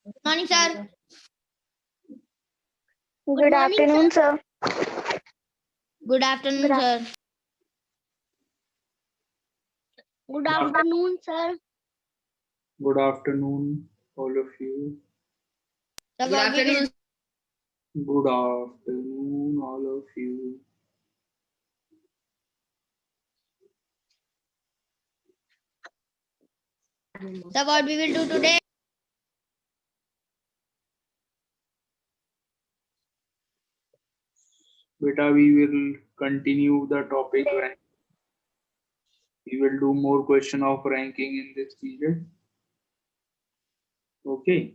Morning, sir. Good afternoon, sir. Good afternoon, sir. Good afternoon, sir. Good afternoon, all of you. Sir, what we will Good afternoon, all of you. sir, what we will do today? Beta, we will continue the topic. We will do more question of ranking in this period. Okay.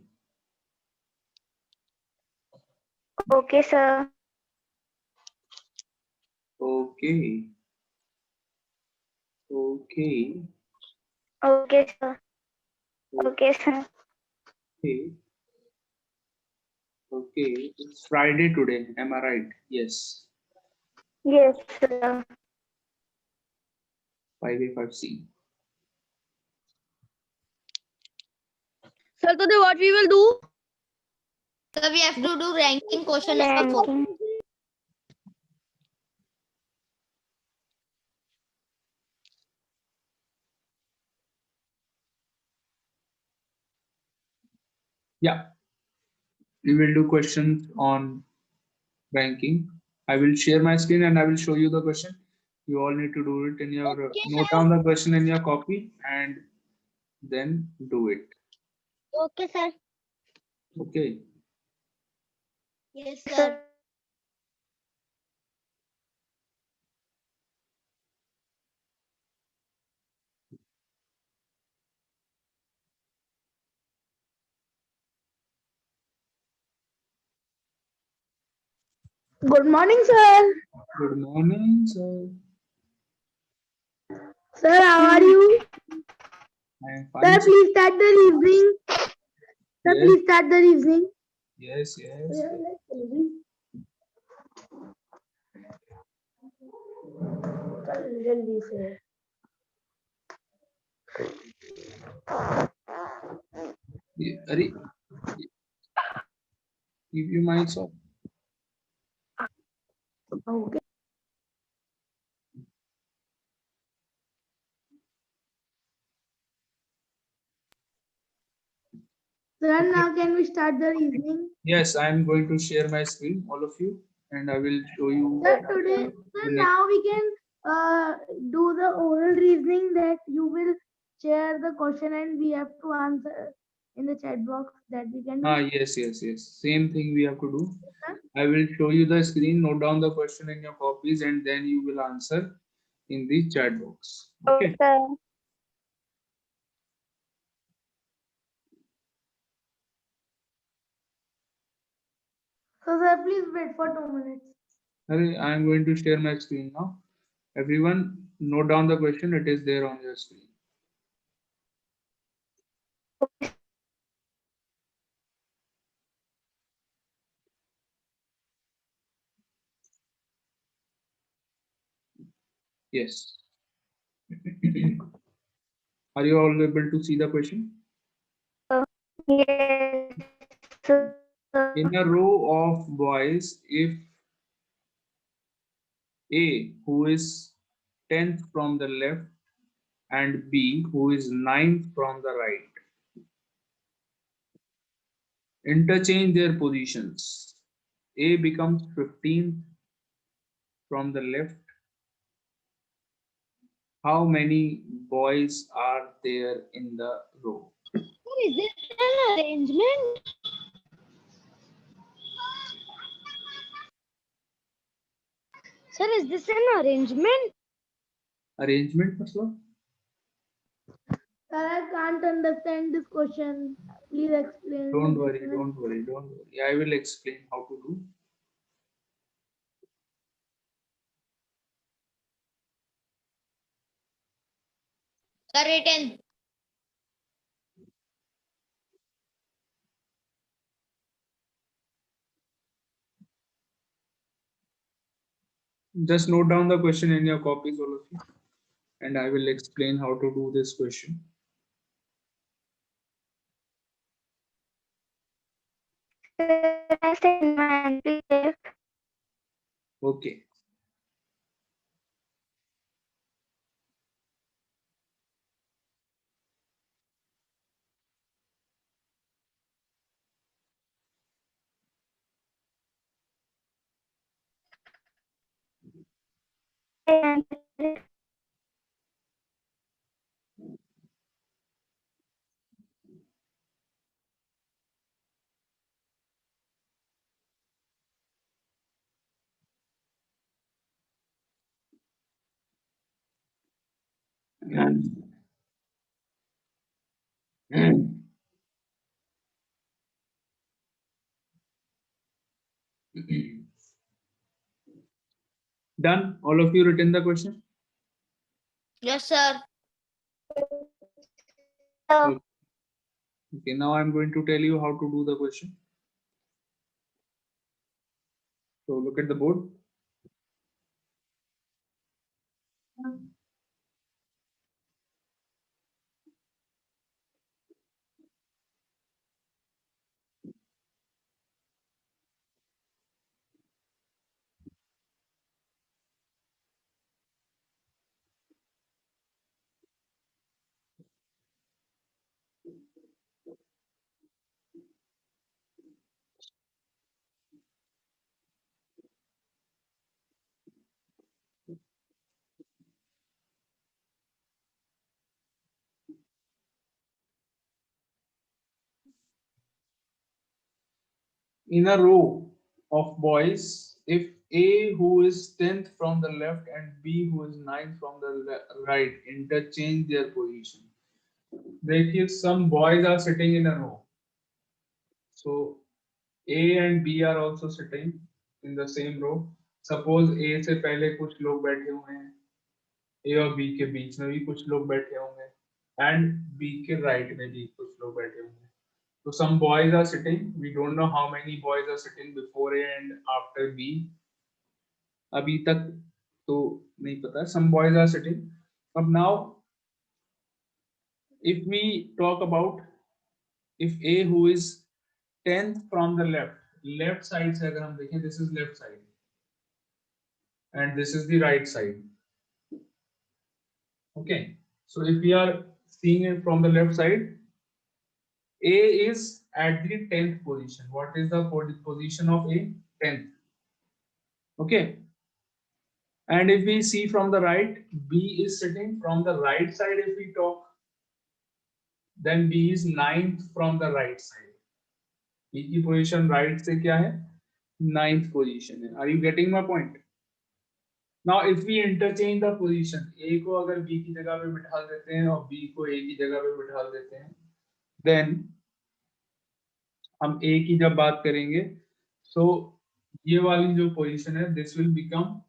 Okay, sir. Okay. Okay. Okay, sir. Okay, sir. Okay. Okay. It's Friday today. Am I right? Yes. Yes, sir. 5A5C. Sir, today what we will do? Sir, we have to do ranking question number 4. Ranking. Yeah. We will do questions on ranking. I will share my screen and I will show you the question. You all need to do it in your note down the question in your copy and then do it. Okay, sir. Okay. Yes, Sir. Good morning, sir. Good morning, sir. Sir, how are you? I am Sir, fine. please start the reasoning. Sir, Yes. please start the reasoning. Yes, yes. जल्दी से Are keep your mics off. Okay. Sir, now can we start the reasoning? Yes, I am going to share my screen, all of you, and I will show you. Sir, today, sir, now we can do the oral reasoning that you will share the question and we have to answer in the chat box that we can do. Yes, yes, yes. Same thing we have to do. I will show you the screen, note down the question in your copies, and then you will answer in the chat box. Okay. So, sir, please wait for 2 minutes. I am going to share my screen now. Everyone, note down the question. It is there on your screen. Yes. Are you all able to see the question? Yes. In a row of boys, if A, who is 10th from the left, and B, who is 9th from the right, interchange their positions. A becomes 15th from the left. How many boys are there in the row? Is this an arrangement? Sir, is this an arrangement? Arrangement, मतलब? Sir, I can't understand this question. Please explain. Don't worry, don't worry, don't worry. I will explain how to do. Sir, written. Just note down the question in your copies, all of you, and I will explain how to do this question. Okay. Done. All of you written the question? Yes, sir. Okay. Okay. Now I'm going to tell you how to do the question. So look at the board. In a row of boys, if A who is 10th from the left and B who is 9th from the right interchange their position. देखिए some boys are sitting in a row. So A and B are also sitting in the same row. Suppose A से पहले कुछ लोग बैठे हुए हैं. A और B के बीच में भी कुछ लोग बैठे होंगे. And B के right में भी कुछ लोग बैठे होंगे. So some boys are sitting. We don't know how many boys are sitting before A and after B. अभी तक तो नहीं पता. Some boys are sitting. But now, if we talk about if A who is 10th from the left side से अगर हम देखें, this is left side and this is the right side. Okay. So if we are seeing it from the left side, A is at the 10th position. What is the position of A? 10th. Okay. And if we see from the right, B is sitting from the right side. If we talk, then B is 9th from the right side. B की position right से क्या है? 9th position है. Are you getting my point? Now if we interchange the position, A को अगर B की जगह पे बिठा देते हैं और B को A की जगह पे बिठा देते हैं, then हम A की जब बात करेंगे, so ये वाली जो position है, this will become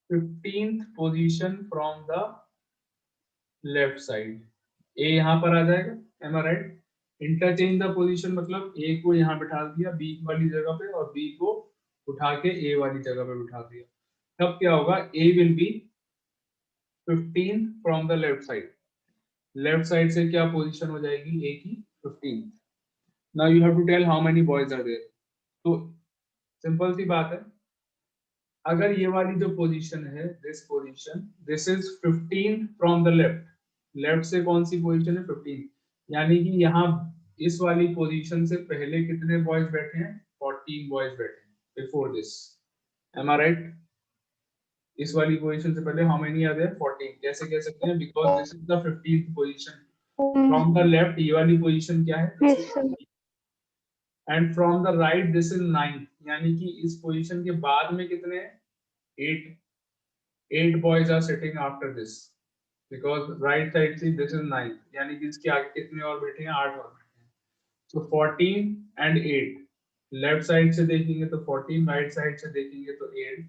15th position from the left side. A यहाँ पर आ जाएगा. Am I right? Interchange the position मतलब A को यहाँ बिठा दिया B वाली जगह पे और B को उठा के A वाली जगह पे बिठा दिया. तब क्या होगा? A will be 15th from the left side. Left side से क्या position हो जाएगी? A की 15th. Now you have to tell how many boys are there. तो सिंपल सी बात है. अगर ये वाली जो पोजीशन है, this position, this is 15th from the left. Left से कौन सी पोजीशन है? 15. यानी कि यहाँ इस वाली पोजीशन से पहले कितने बॉयज बैठे हैं? 14 बॉयज बैठे हैं before this. Am I right? इस वाली पोजीशन से पहले हाउ मेनी आर देयर? 14. कैसे कह सकते हैं? Because this is the 15th position. From the left ये वाली पोजीशन क्या है? And from the right this is 9th. यानी कि इस पोजीशन के बाद में कितने हैं? 8 boys are sitting after this. Because right side से this is 9. यानी कि इसके आगे कितने और बैठे हैं? 8 और बैठे हैं. So 14 and 8. लेफ्ट साइड से देखेंगे तो 14, राइट साइड से देखेंगे तो 8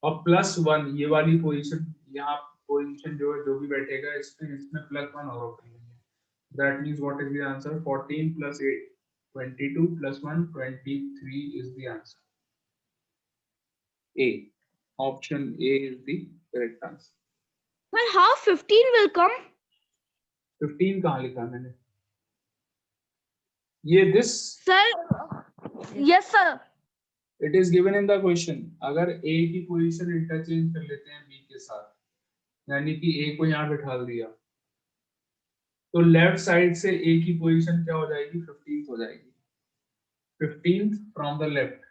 और +1 ये वाली पोजीशन, यहाँ पोजीशन जो भी बैठेगा इसमें +1 और ओपन है. That means what is the answer? 14 plus 8, 22 plus 1, 23 is the answer. A. Option A is the correct answer. But how 15 will come? 15 कहाँ लिखा मैंने? ये this Sir, yes sir. it is given in the question. अगर A की position interchange कर लेते हैं B के साथ, यानी कि A को यहाँ बिठा दिया, तो लेफ्ट साइड से A की पोजीशन क्या हो जाएगी? 15th हो जाएगी. 15th from the left.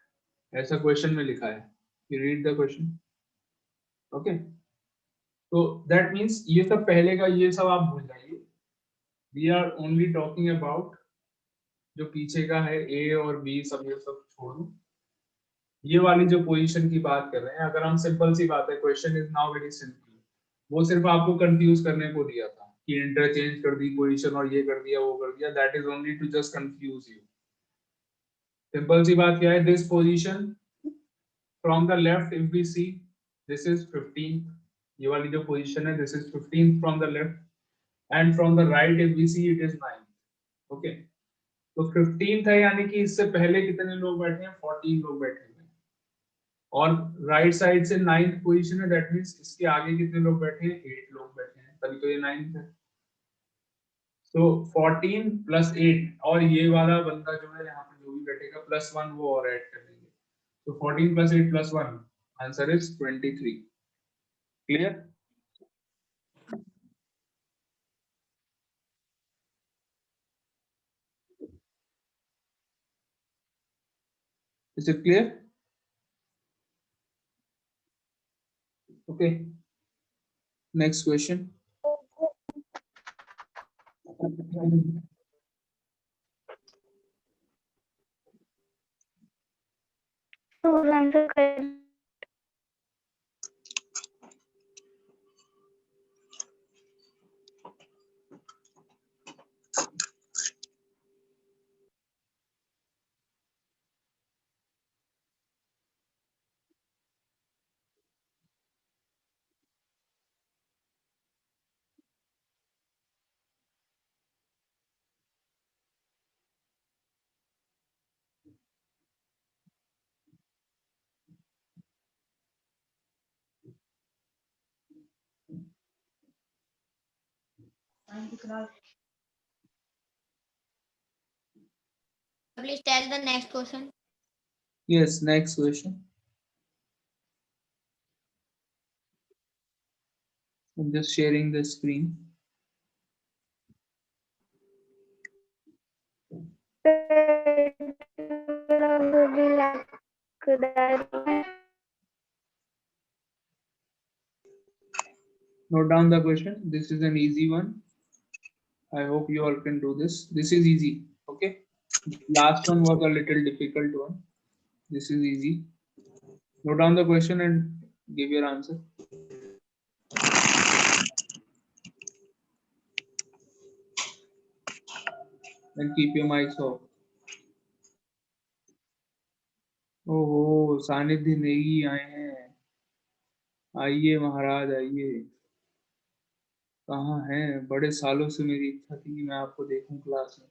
ऐसा क्वेश्चन में लिखा है. You read the question. Okay. तो that means ये सब पहले का ये सब आप भूल जाइए. We are only talking about जो पीछे का है A और B, सब ये सब छोड़ो. ये वाली जो पोजीशन की बात कर रहे हैं, अगर हम सिंपल सी बात है, question is now very simple. वो सिर्फ आपको कंफ्यूज करने को दिया था कि इंटरचेंज कर दी पोजीशन और ये कर दिया वो कर दिया. That is only to just confuse you. Simple सी बात क्या है? This position from the left if we see, this is 15. ये वाली जो पोजीशन है, this is 15 from the left, and from the right if we see it is 9. Okay, तो 15 है, यानी कि इससे पहले कितने लोग बैठे हैं? 14 लोग बैठे हैं. और राइट साइड से 9th पोजीशन है, दैट मींस इसके आगे कितने लोग बैठे हैं? 8 लोग बैठे हैं, तभी तो ये 9th है. सो 14 प्लस 8, और ये वाला बंदा जो है यहाँ पे जो भी बैठेगा प्लस 1 वो और ऐड कर देंगे. तो 14 plus 8 plus 1, answer is 23. Clear? Is it clear? Okay, next question. So answer correct. Please tell the next question. Yes, next question. I'm just sharing the screen. Note down the question. This is an easy one. I hope you all can do this. This is easy. Okay. Last one was a little difficult one. This is easy. Note down the question and give your answer. And keep your mics off. ओहो, सानिध्य नेगी आए हैं. आइए महाराज आइए. कहाँ हैं? बड़े सालों से मेरी इच्छा थी कि मैं आपको देखूं क्लास में.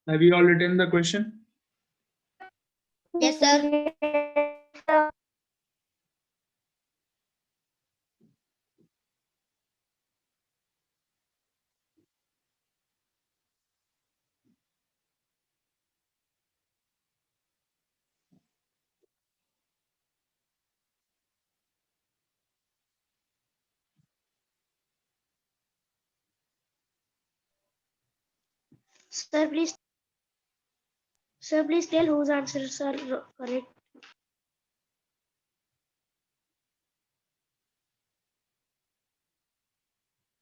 Have you all written the question? Yes, sir. Sir, please tell whose answers are correct.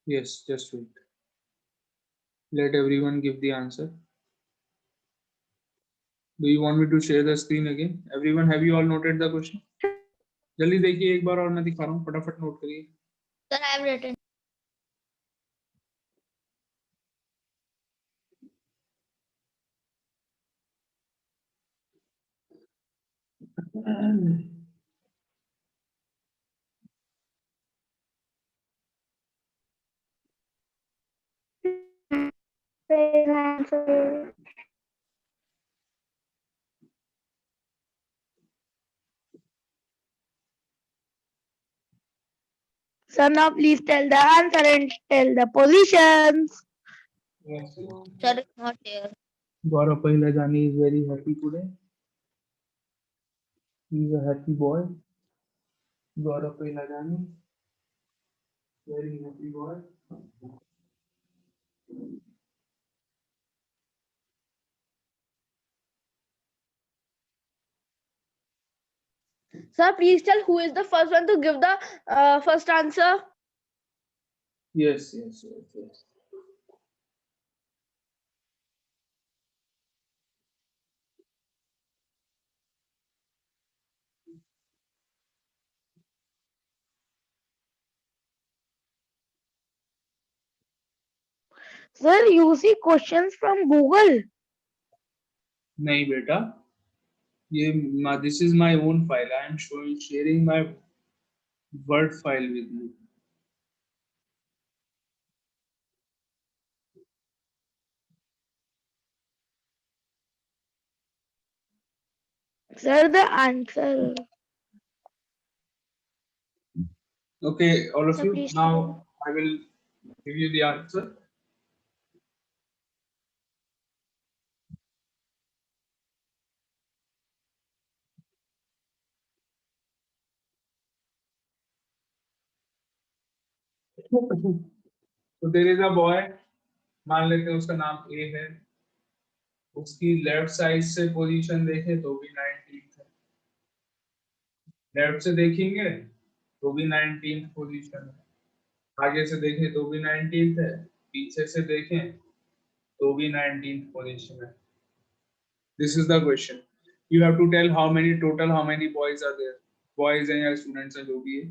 Yes, just wait. Let everyone give the answer. Do you want me to share the screen again? Everyone, have you all noted the question? जल्दी देखिए एक बार और मैं दिखा रहा हूँ, फटाफट note करिए. Sir, I have written. Answer. So now please tell the answer and tell the positions. Sir, it's not here. Gaurav Pahilajani is very happy today. He is a happy boy. Gaurav Pahilajani, very happy boy. Sir, please tell who is the first one to give the first answer. Yes. Sir, you see questions from Google. नहीं बेटा, ये this is my own file. I am sharing my Word file with you. Sir, the answer. Okay, all of Sir, you. please Now I will give you the answer. So there is a boy, मान लेते हैं उसका नाम A है, उसकी left side से position देखें तो भी 19th है, लेफ्ट से देखेंगे तो भी 19th पोजीशन है, आगे से देखें तो भी 19th है, पीछे से देखें तो भी 19th पोजीशन है. This is the question. You have to tell how many boys are there. Boys हैं या students हैं जो भी है.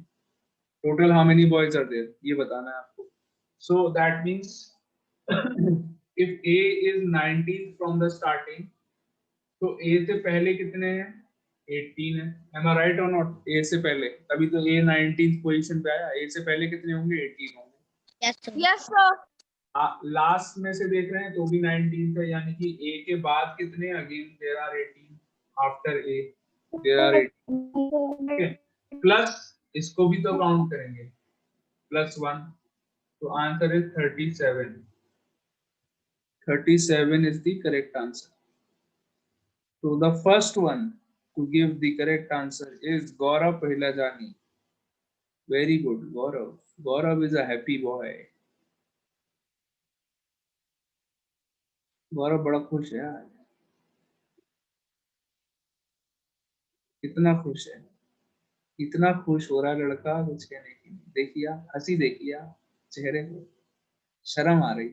Total how many boys are there? ये बताना है आपको. So that means if A is 19th from the starting, तो A से पहले कितने हैं? 18 है. Am I right or not? A से पहले. तभी तो A 19th position पे आया. A से पहले कितने होंगे? 18 होंगे. Yes, sir. Yes, sir. Last में से देख रहे हैं तो भी 19th है, यानी कि A के बाद कितने? Again there are 18 after A there are 18 plus इसको भी तो काउंट करेंगे +1, तो answer is 37. 37 is the correct answer. So the first one to give the correct answer is Gaurav Pahilajani. Very good, Gaurav. Gaurav is a happy boy. गौरव बड़ा खुश है आज, कितना खुश है, इतना खुश हो रहा है लड़का, कुछ कहने की. देखिए हंसी, देखिए चेहरे पे, शर्म आ रही.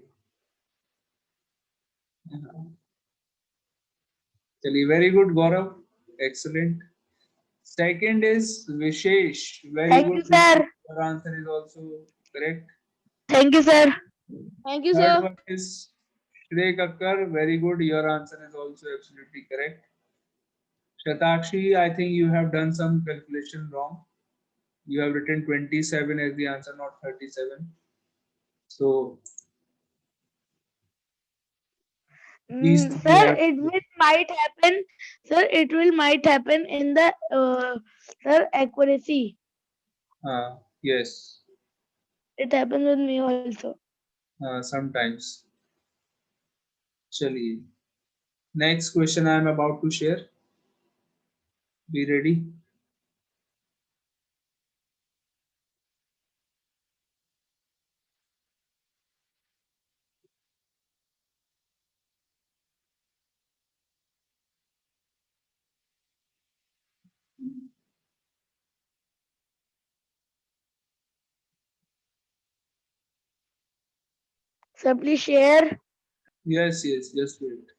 चलिए, very good Gaurav, excellent. Second is Vishesh. Very Thank good. you, sir. Your answer is also correct. Thank you, sir. Thank you, Third sir. one is Shrey Kakkar. Very good. Your answer is also absolutely correct. Shatakshi, I think you have done some calculation wrong. You have written 27 as the answer, not 37. So please, Sir, it will might happen. Sir, it will might happen in the sir accuracy. yes, It happens with me also. sometimes. Chaliye. Next question I am about to share. Be ready. Sir, please share. Yes, yes, just wait.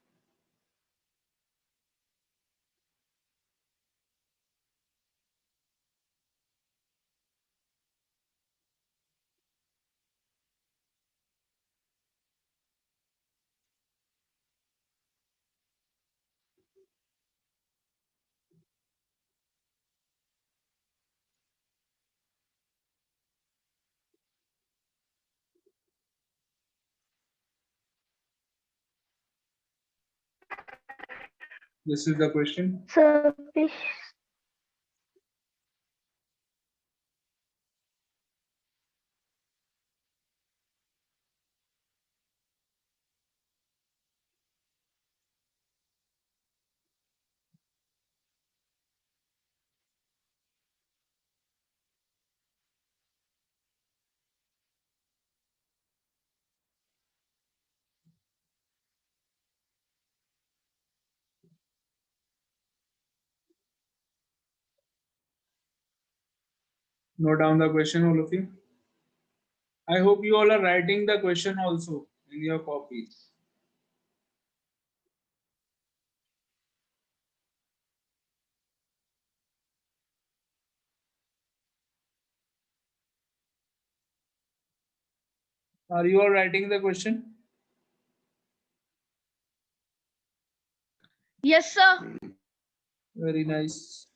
This is the question. Sir, please. Note down the question, all of you. I hope you all are writing the question also in your copies. Are you all writing the question? Yes, sir. Very nice.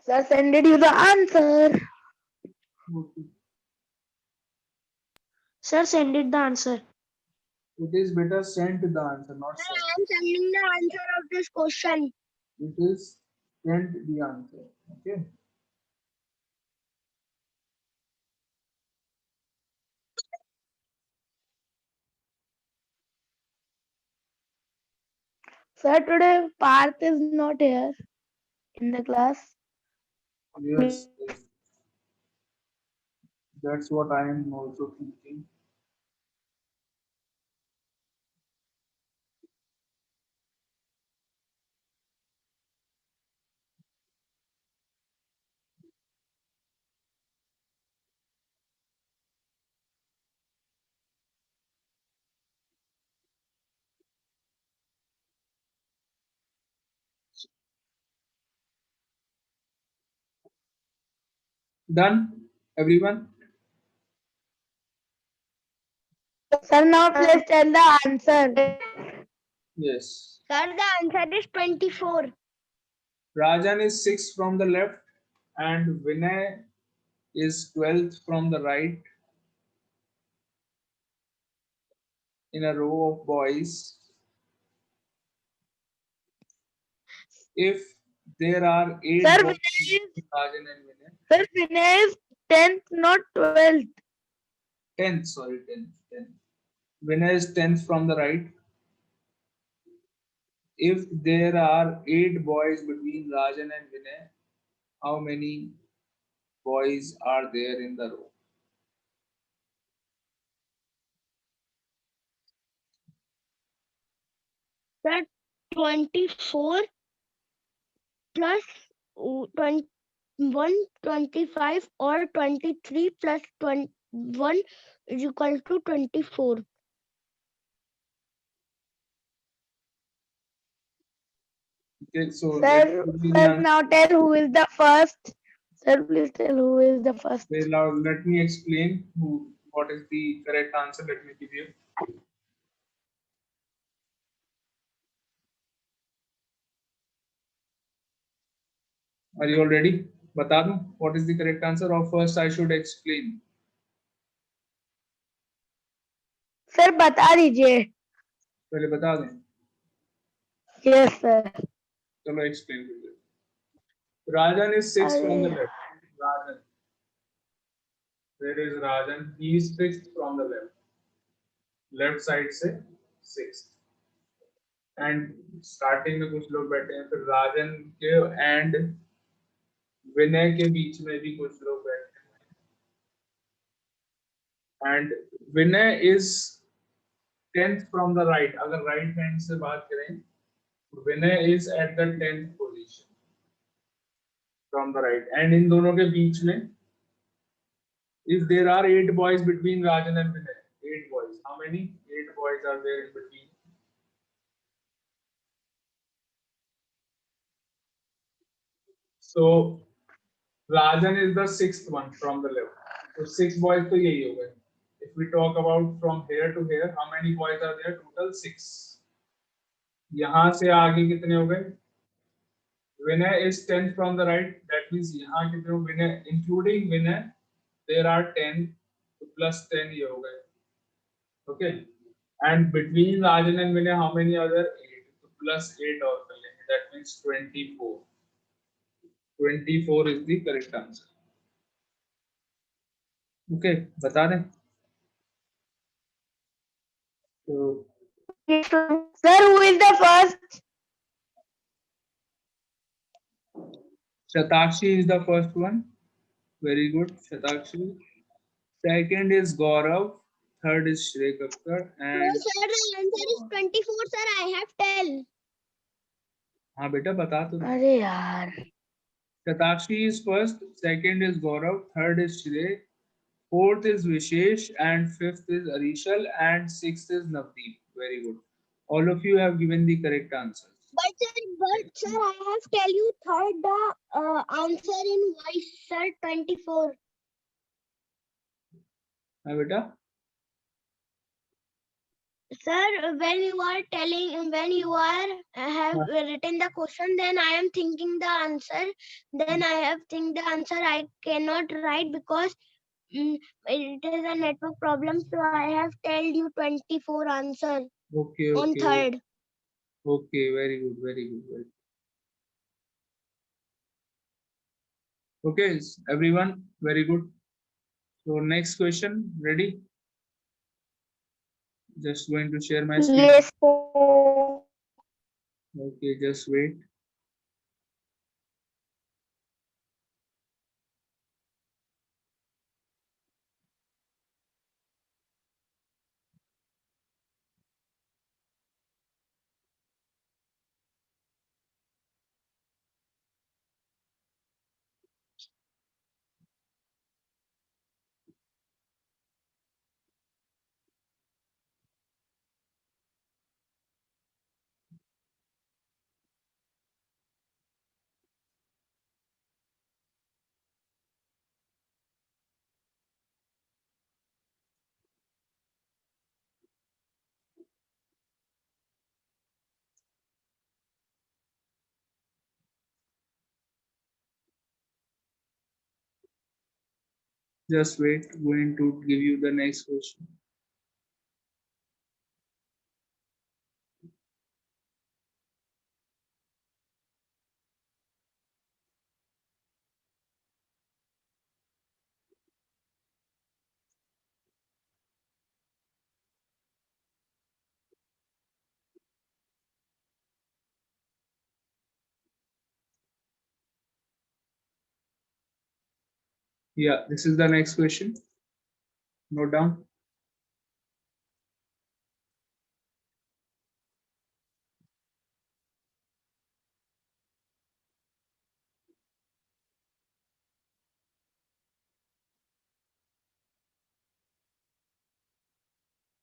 Sir, sended you the answer. Okay. Sir, send it the answer. It is better sent the answer, not sent. I'm sending the answer of this question. It is sent the answer. Okay. Sir, today Parth is not here in the class. Yes, yes. That's what I am also thinking. Done, everyone? Sir, now please tell the answer. Yes. Sir, the answer is 24. Rajan is 6 from the left and Vinay is 12th from the right in a row of boys. If there are 8 Sir, boys Vinay is, between Rajan and Vinay, sir, Vinay is 10th, not 12th. 10th, sorry, 10th. Vinay is 10th from the right. If there are 8 boys between Rajan and Vinay, how many boys are there in the row? Sir, 24 plus 21, 25 or 23 plus 21 is equal to 24. Okay, so Sir, let's see the sir, answer. now tell who is the first. Sir, please tell who is the first. Now let me explain who what is the correct answer. Let me give you. Are you all ready? बता दूं what is the correct answer or first I should explain? Sir बता दीजिए. पहले बता दें. Yes sir. चलो explain कर दे. Rajan is 6 from the अरे. left. Rajan. There is Rajan. He is 6th from the left. Left side से 6th. And starting में कुछ लोग बैठे हैं, फिर राजन के and विनय के बीच में भी कुछ लोग बैठे हैं. And Vinay is 10th from the right. अगर right hand से बात करें, Vinay is at the 10th position from the right. And इन दोनों के बीच में, if there are 8 boys between Rajan and Vinay, 8 boys. How many? 8 boys are there in between. So Rajan is the 6th one from the left. So 6 boys तो यही हो गए. If we talk about from here to here, how many boys are there? Total 6. यहाँ से आगे कितने हो गए? Vinay is 10th from the right. That means यहाँ कितने हो? Vinay, including Vinay, there are 10 plus 10 ये हो गए. Okay. And between Rajan and Vinay, how many are there? 8. So plus 8 और कर लेंगे. That means 24. 24 is the correct answer. Okay, बता दें. So Sir, who is the first? Shatakshi is the first one. Very good, Shatakshi. Second is Gaurav. Third is Shrey Kakkar. And sir, the answer is 24, sir. I have 10. हाँ बेटा बता तो. अरे यार. Shatakshi is first. Second is Gaurav. Third is Shrey. Fourth is Vishesh. And fifth is Arishal. And sixth is Navdeep. Very good. All of you have given the correct answers. But sir, I have tell you third the answer in voice, sir. 24. हाँ बेटा. Sir, when you are telling, when you are have written the question, then I am thinking the answer. Then I have think the answer I cannot write because it is a network problem. So I have tell you 24 answer Okay, on okay. third. Okay, very good, very good. Very good. Okay, everyone, very good. So next question, ready? Just going to share my screen. Yes. Okay, just wait. Just wait, going to give you the next question. Yeah, this is the next question. Note down.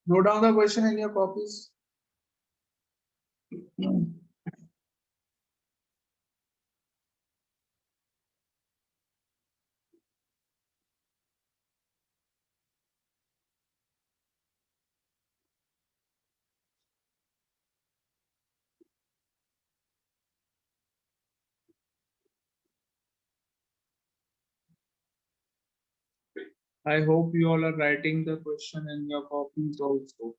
Note down the question in your copies. I hope you all are writing the question in your copies also,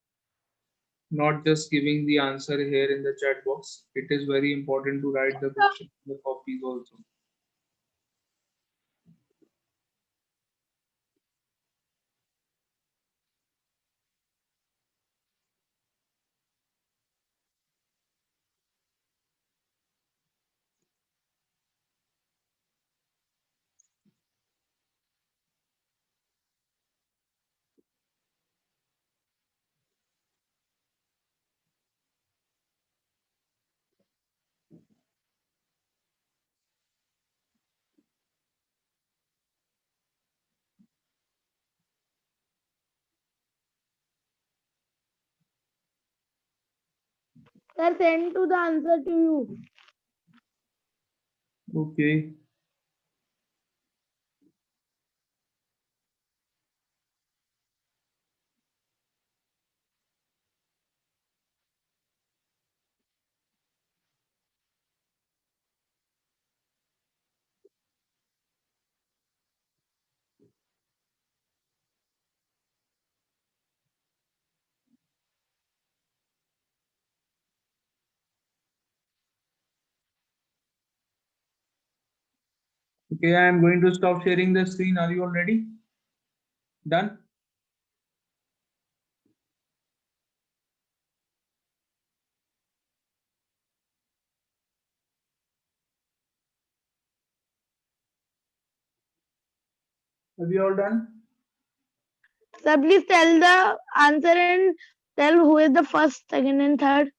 not just giving the answer here in the chat box. It is very important to write the question in the copies also. Sir, send to the answer to you. Okay. Okay, I am going to stop sharing the screen. Are you all ready? Done? Have you all done? Sir, please tell the answer and tell who is the first, second, and third.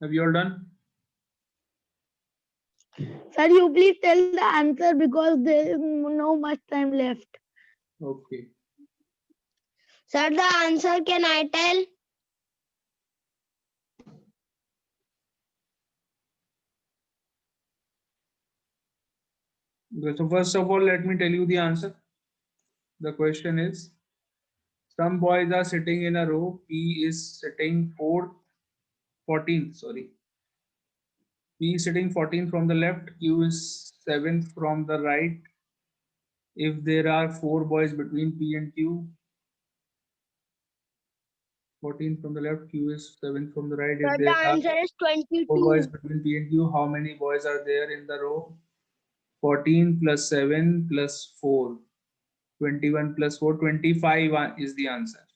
Have you all done? Sir, you please tell the answer because there is no much time left. Okay. Sir, the answer can I tell? Okay, so first of all, let me tell you the answer. The question is, some boys are sitting in a row. P is sitting 14, sorry. P is sitting 14 from the left, Q is 7 from the right. If there are 4 boys between P and Q, 14 from the left, Q is 7 from the right. Sir, If the there are answer is 4 boys 22. between P and Q, how many boys are there in the row? 14 plus 7 plus 4. 21 plus 4, 25 is the answer.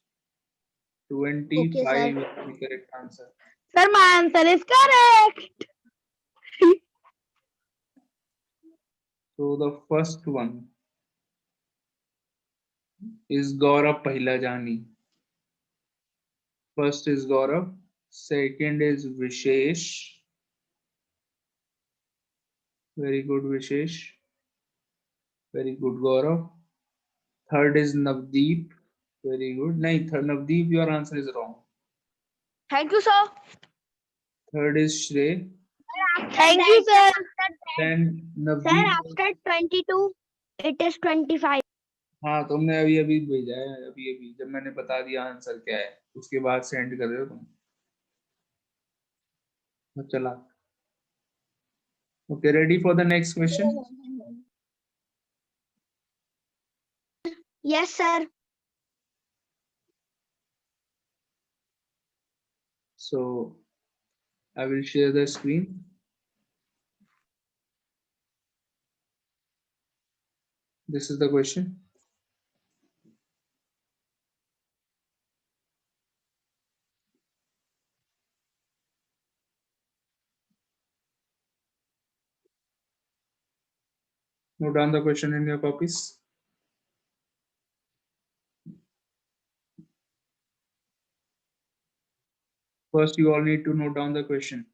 Okay, sir. 25 is the correct answer. Sir, my answer is correct. So the first one is Gaurav Pahilajani. First is Gaurav. Second is Vishesh. Very good, Vishesh. Very good, Gaurav. Third is Navdeep. Very good. Nahi, Navdeep, your answer is wrong. Thank you, sir. Third is Shrey. Thank you, sir. Then Sir, Navdeep. after 22, it is 25. हाँ, तुमने अभी अभी भेजा है, अभी अभी जब मैंने बता दिया आंसर क्या है उसके बाद सेंड कर रहे हो तुम. चला. Okay, ready for the next question? Yes, sir. So I will share the screen. This is the question. Note down the question in your copies. First, you all need to note down the question.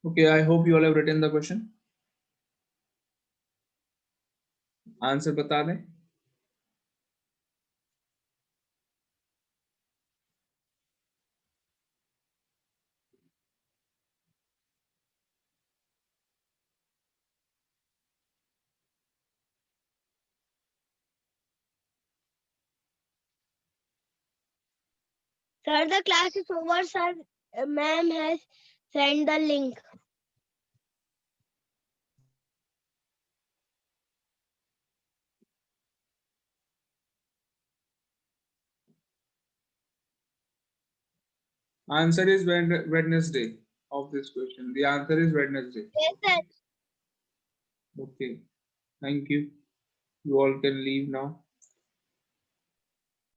Okay, I hope you all have written the question. Answer बता दें. Sir, the class is over, sir. Ma'am has sent the link. Answer is Wednesday of this question. The answer is Wednesday. Yes, sir. Okay. Thank you. You all can leave now.